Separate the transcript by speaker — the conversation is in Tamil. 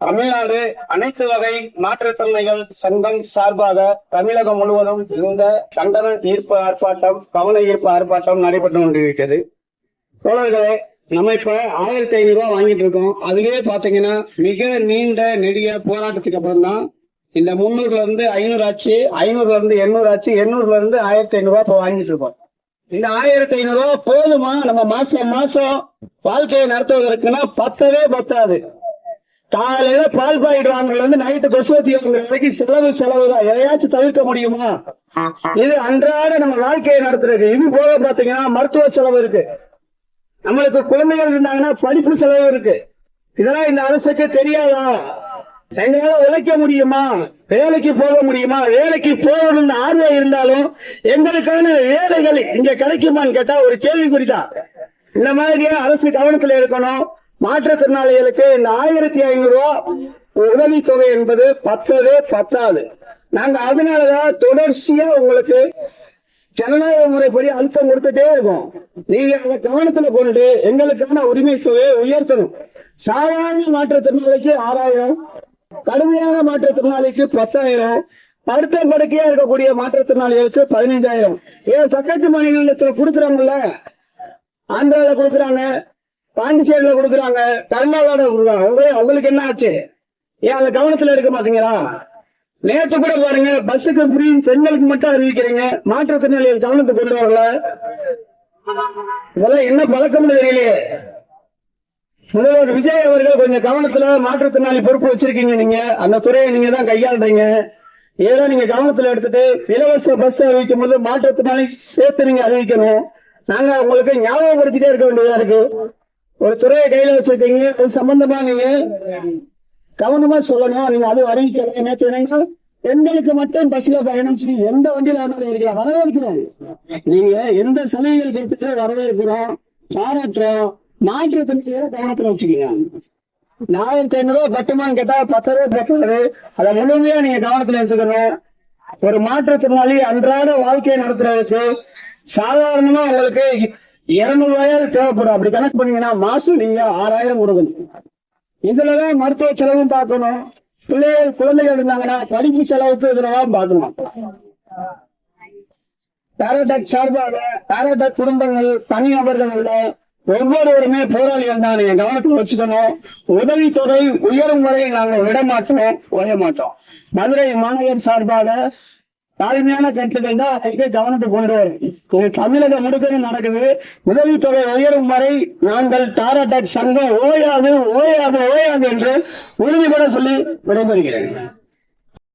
Speaker 1: தமிழ்நாடு அனைத்து வகை மாற்றுத்திறனாளிகள் சங்கம் சார்பாக தமிழகம் முழுவதும் இந்த கண்டன ஈர்ப்பு ஆர்ப்பாட்டம், கவன ஈர்ப்பு ஆர்ப்பாட்டம் நடைபெற்று கொண்டிருக்கிறது. தோழர்களே, நம்ம இப்ப 1500 ரூபாய் வாங்கிட்டு இருக்கோம். அதுவே பாத்தீங்கன்னா மிக நீண்ட நெடிய போராட்டத்துக்கு அப்புறம் தான் இந்த 300ல இருந்து 500 ஆச்சு, 500ல இருந்து 800 ஆச்சு, 800ல இருந்து 1500 ரூபாய் இப்ப வாங்கிட்டு இருக்கோம். இந்த 1500 ரூபாய் போதுமா நம்ம மாசம் மாசம் வாழ்க்கையை நடத்துவதற்குன்னா பத்தவே பத்தாது. காலையில பால் பாக்கெட் வாங்குறதுல இருந்து நைட்டு கொசுவத்தி வாங்குற வரைக்கும் செலவு தான். எதையாச்சும் தவிர்க்க முடியுமா? இது அன்றாட நம்ம வாழ்க்கையை நடத்துறது. இது போக பாத்தீங்கன்னா மருத்துவ செலவு இருக்கு, நம்மளுக்கு குழந்தைகள் இருந்தாங்கன்னா படிப்பு செலவு இருக்கு. இதெல்லாம் இந்த அரசுக்கு தெரியாதா? எங்களால உழைக்க முடியுமா? வேலைக்கு போக முடியுமா? வேலைக்கு போகணும்னு ஆர்வம் இருந்தாலும் எங்களுக்கான வேலைகள் இங்க கிடைக்குமான்னு கேட்டா ஒரு கேள்விக்குறிதான். இந்த மாதிரியே அரசு கவனத்தில் இருக்கணும். மாற்றுத்திறனாளிகளுக்கு இந்த 1500 ரூபாய் உதவித்தொகை என்பது பத்தவே பத்தாது. நாங்க அதனாலதான் தொடர்ச்சியா உங்களுக்கு ஜனநாயக முறைப்படி அழுத்தம் கொடுத்துட்டே இருக்கோம். நீங்க அதை கவனத்துல கொண்டு எங்களுக்கான உரிமை தொகையை உயர்த்தணும். சாதாரண மாற்றுத்திறனாளிக்கு 6000, கடுமையான மாற்றுத்திறனாளிக்கு 10,000, படுத்த படுக்கையா இருக்கக்கூடிய மாற்றுத்திறனாளிகளுக்கு 15,000. ஏன் பக்கத்து மாநிலத்தில் கொடுக்குறாங்கல்ல, ஆந்திரால கொடுக்குறாங்க, பாண்டிச்சேரியில கொடுக்குறாங்க, கர்நாடகாவில் கொடுக்குறாங்க. அவங்களுக்கு என்ன ஆச்சு? ஏன் அந்த கவனத்துல எடுக்க மாட்டீங்களா? நேற்று கூட பாருங்க, பஸ்ஸுக்கு ஃப்ரீ பெண்களுக்கு மட்டும் அறிவிக்கிறீங்க, மாற்றுத்திறனாளிகள் கவனத்தை கொண்டு வரல. இதெல்லாம் என்ன பழக்கம்னு தெரியலையே. முதல்வர் விஜய் அவர்கள் கொஞ்சம் கவனத்துல மாற்றுத்திறனாளி பொறுப்பு வச்சிருக்கீங்க, நீங்க அந்த துறையை நீங்க தான் கையாளுறீங்க. ஏதோ நீங்க கவனத்துல எடுத்துட்டு இலவச பஸ் அறிவிக்கும் போது மாற்றுத்திறனாளி சேர்த்து நீங்க அறிவிக்கணும். நாங்க உங்களுக்கு ஞாபகப்படுத்திட்டே இருக்க வேண்டியதா இருக்கு. ஒரு துறையை கையில வச்சிருக்கீங்க, அது சம்பந்தமா நீங்க கவனமா சொல்லணும். நீங்க அது அறிவிக்கலாம். நேற்று பெண்களுக்கு மட்டும் பஸ்ல பயணம் சொல்லி எந்த வண்டியில வேணாலும் இருக்கலாம், வரவேற்கிறோம். நீங்க எந்த சலுகைகள் கொடுத்துட்டு வரவேற்கிறோம், பாராட்டுறோம். மாற்றுத்திறனாளிகளை கவனத்துல வச்சுக்கீங்க. 1500 ரூபாய் பட்டுமான்னு கேட்டா 10 ரூபாய் பத்தாது. அதை முழுமையா நீங்க கவனத்துல வச்சுக்கணும். ஒரு மாற்றுத்திறனாளி அன்றாட வாழ்க்கையை நடத்துறதுக்கு சாதாரணமா உங்களுக்கு 200 ரூபாயாவது தேவைப்படும். அப்படி கணக்கு பண்ணீங்கன்னா மாசம் நீங்க 6000 கொடுக்கணும். இதுலதான் மருத்துவ செலவும் பார்க்கணும். குழந்தைகள் இருந்தாங்கன்னா படிப்பு செலவுக்கு இதுலதான் பார்க்கணும். பாராடெக் சார்பாக பாராடெக் குடும்பங்கள், தனிநபர்கள் ஒவ்வொருவருமே போராளிகள் தான். நீங்க கவனத்தில் வச்சுக்கணும். உதவித்தொகை உயரும் வரை நாங்கள் விட மாட்டோம், ஓய மாட்டோம். மதுரை மாநகர் சார்பாக தாழ்மையான கருத்துக்கள் தான் அதுக்கு கவனத்தை கொண்டு வரும். தமிழகம் முழுக்க நடக்குது. உதவித்தொகை உயரும் வரை நாங்கள் பாராடெக் சங்கம் ஓயாது ஓயாது ஓயாது என்று உறுதிபட சொல்லி விடைபெறுகிறேன்.